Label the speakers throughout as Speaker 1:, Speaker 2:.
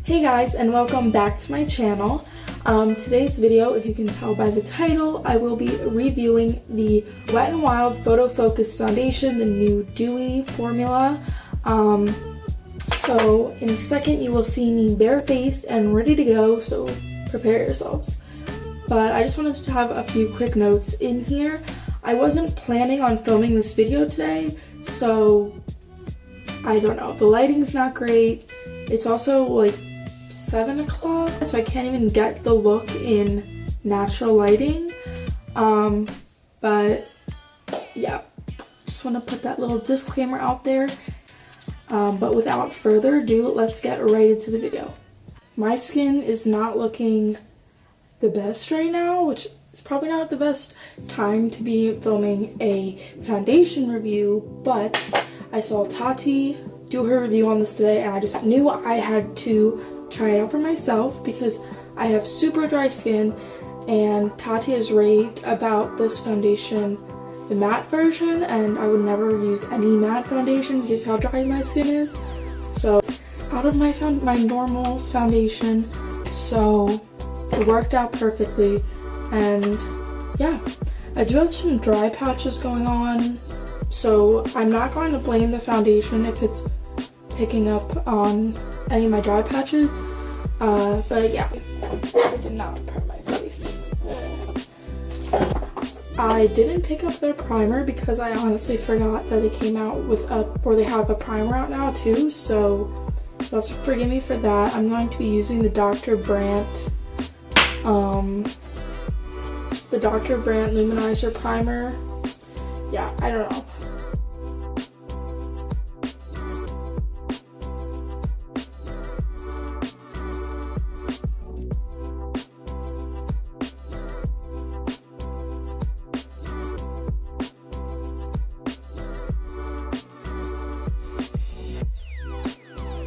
Speaker 1: Hey guys, and welcome back to my channel. Today's video, if you can tell by the title, I will be reviewing the Wet n Wild Photo Focus Foundation, the new Dewy formula. So in a second you will see me barefaced and ready to go, so prepare yourselves. But I just wanted to have a few quick notes in here. I wasn't planning on filming this video today, so I don't know. The lighting's not great. It's also like 7 o'clock, so I can't even get the look in natural lighting. But yeah, just want to put that little disclaimer out there. But without further ado, let's get right into the video. My skin is not looking the best right now, which is probably not the best time to be filming a foundation review, but I saw Tati do her review on this today and I just knew I had to try it out for myself because I have super dry skin, and Tati has raved about this foundation, the matte version, and I would never use any matte foundation because how dry my skin is. So out of my normal foundation, so it worked out perfectly. And yeah, I do have some dry patches going on, so I'm not going to blame the foundation if it's picking up on any of my dry patches. But yeah, I did not prep my face. I didn't pick up their primer because I honestly forgot that it came out with they have a primer out now too, so you'll have to forgive me for that. I'm going to be using the Dr. Brandt Luminizer primer. Yeah, I don't know.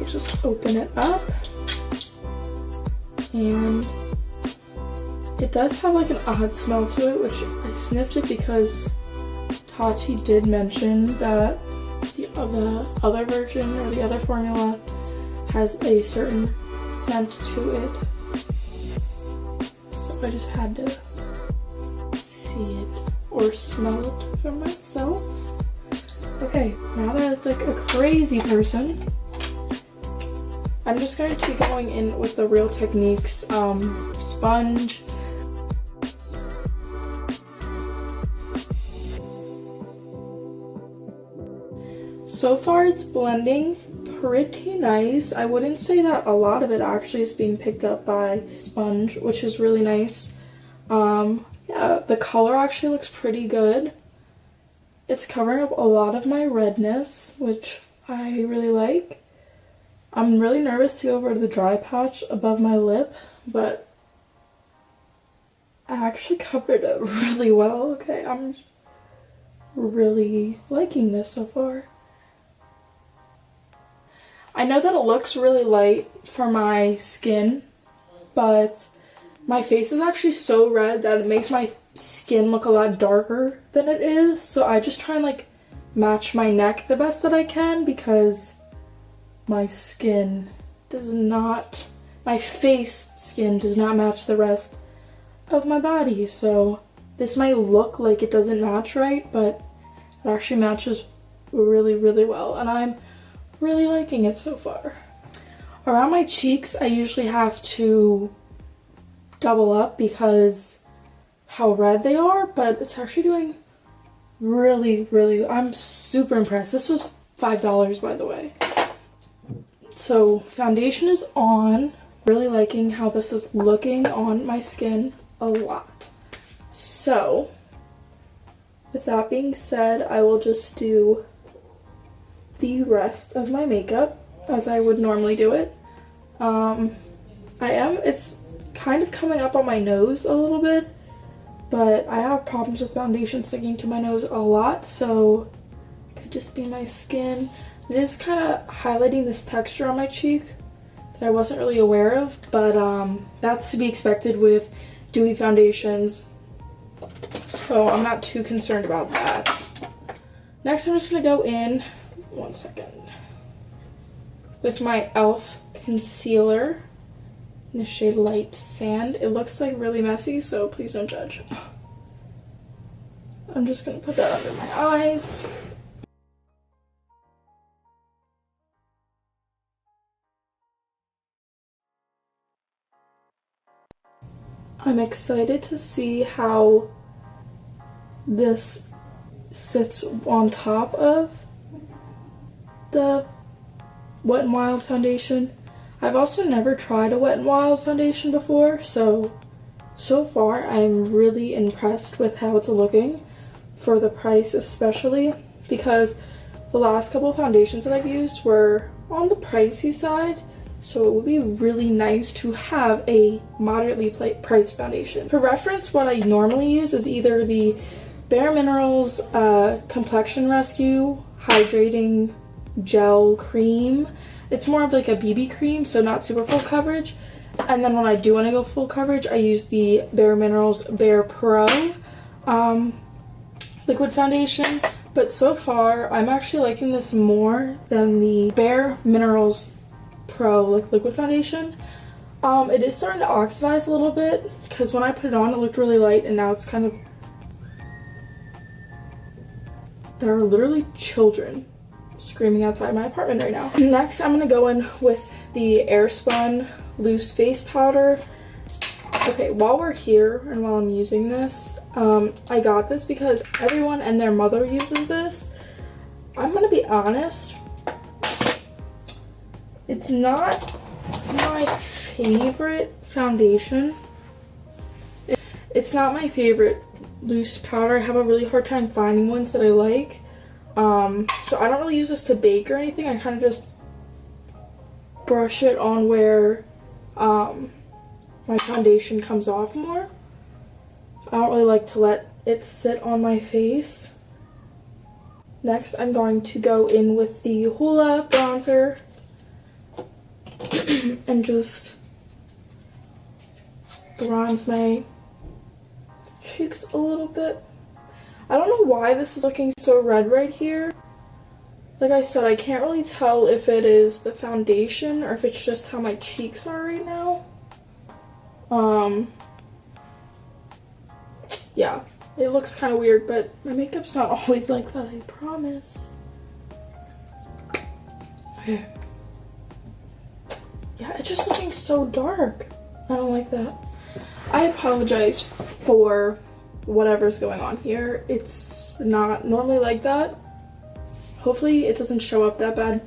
Speaker 1: Just open it up, and it does have like an odd smell to it, which I sniffed it because Tati did mention that the other version or the other formula has a certain scent to it, so I just had to see it or smell it for myself. Okay, now that it's like a crazy person, I'm just going to be going in with the Real Techniques sponge. So far it's blending pretty nice. I wouldn't say that a lot of it actually is being picked up by sponge, which is really nice. Yeah, the color actually looks pretty good. It's covering up a lot of my redness, which I really like. I'm really nervous to go over to the dry patch above my lip, but I actually covered it really well. Okay, I'm really liking this so far. I know that it looks really light for my skin, but my face is actually so red that it makes my skin look a lot darker than it is. So I just try and like match my neck the best that I can because my skin does not, my face skin does not match the rest of my body. So this might look like it doesn't match right, but it actually matches really, really well. And I'm really liking it so far. Around my cheeks, I usually have to double up because how red they are, but it's actually doing really, really, I'm super impressed. This was $5, by the way. So foundation is on. Really liking how this is looking on my skin a lot. So with that being said, I will just do the rest of my makeup as I would normally do it. It's kind of coming up on my nose a little bit, but I have problems with foundation sticking to my nose a lot, so it could just be my skin. It is kind of highlighting this texture on my cheek that I wasn't really aware of, but that's to be expected with dewy foundations, so I'm not too concerned about that. Next, I'm just gonna go in, one second, with my e.l.f. concealer in the shade Light Sand. It looks like really messy, so please don't judge. I'm just gonna put that under my eyes. I'm excited to see how this sits on top of the Wet n Wild foundation. I've also never tried a Wet n Wild foundation before, so far I'm really impressed with how it's looking for the price, especially because the last couple of foundations that I've used were on the pricey side. So it would be really nice to have a moderately priced foundation. For reference, what I normally use is either the Bare Minerals Complexion Rescue Hydrating Gel Cream. It's more of like a BB cream, so not super full coverage. And then when I do want to go full coverage, I use the Bare Minerals Bare Pro liquid foundation. But so far, I'm actually liking this more than the Bare Minerals Pro liquid foundation. It is starting to oxidize a little bit because when I put it on it looked really light, and now it's kind of, there are literally children screaming outside my apartment right now. Next, I'm gonna go in with the Airspun loose face powder. Okay, while we're here and while I'm using this, I got this because everyone and their mother uses this. I'm gonna be honest, it's not my favorite foundation. It's not my favorite loose powder. I have a really hard time finding ones that I like. So I don't really use this to bake or anything. I kind of just brush it on where my foundation comes off more. I don't really like to let it sit on my face. Next, I'm going to go in with the Hoola bronzer and just bronze my cheeks a little bit. I don't know why this is looking so red right here. Like I said, I can't really tell if it is the foundation or if it's just how my cheeks are right now. Yeah, it looks kind of weird, but my makeup's not always like that, I promise. Okay. Yeah, it's just looking so dark. I don't like that. I apologize for whatever's going on here. It's not normally like that. Hopefully it doesn't show up that bad.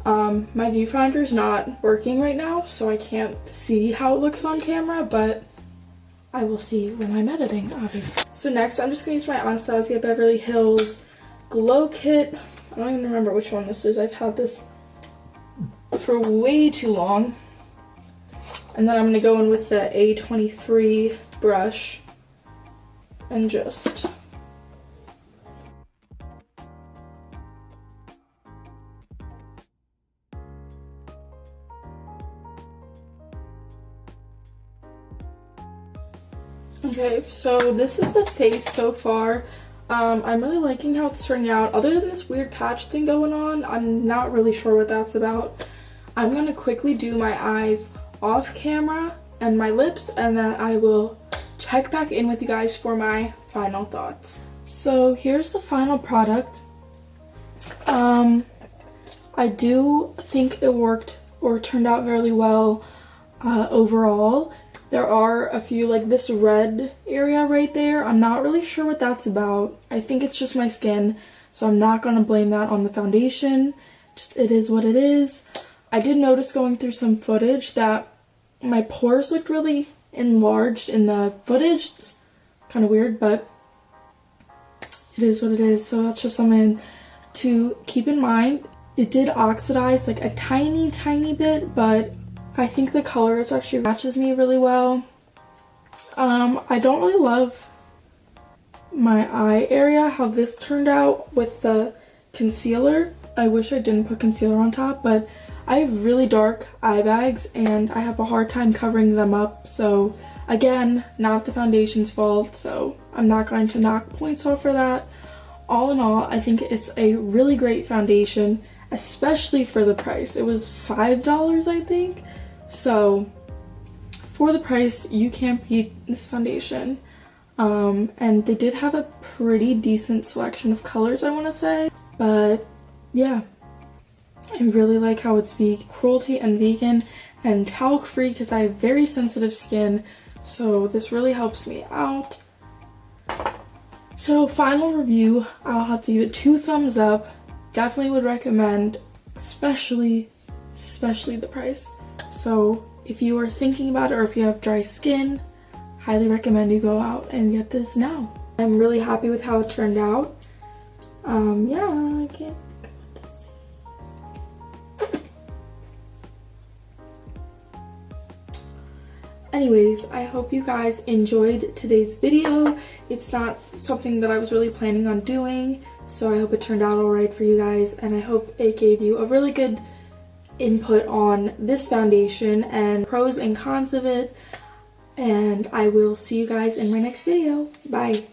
Speaker 1: My viewfinder's not working right now, so I can't see how it looks on camera, but I will see when I'm editing, obviously. So next, I'm just gonna use my Anastasia Beverly Hills Glow Kit. I don't even remember which one this is. I've had this for way too long. And then I'm gonna go in with the A23 brush and just okay, so this is the face so far. I'm really liking how it's turning out. Other than this weird patch thing going on, I'm not really sure what that's about. I'm gonna quickly do my eyes off camera and my lips, and then I will check back in with you guys for my final thoughts. So here's the final product. I do think it worked or turned out very well overall. There are a few, like this red area right there. I'm not really sure what that's about. I think it's just my skin, so I'm not going to blame that on the foundation. Just it is what it is. I did notice going through some footage that my pores looked really enlarged in the footage. It's kind of weird, but it is what it is. So that's just something to keep in mind. It did oxidize like a tiny bit, but I think the color actually matches me really well. I don't really love my eye area, how this turned out with the concealer. I wish I didn't put concealer on top, but I have really dark eye bags and I have a hard time covering them up. So again, not the foundation's fault, so I'm not going to knock points off for that. all in all, I think it's a really great foundation, especially for the price. It was $5, I think. So for the price, you can't beat this foundation. And they did have a pretty decent selection of colors, I want to say. But yeah, I really like how it's cruelty and vegan and talc free because I have very sensitive skin. So this really helps me out. So final review, I'll have to give it 2 thumbs up. Definitely would recommend, especially the price. So if you are thinking about it or if you have dry skin, highly recommend you go out and get this now. I'm really happy with how it turned out. Yeah, I can't think of what to say. Anyways, I hope you guys enjoyed today's video. It's not something that I was really planning on doing, so I hope it turned out alright for you guys, and I hope it gave you a really good input on this foundation and pros and cons of it. And I will see you guys in my next video. Bye!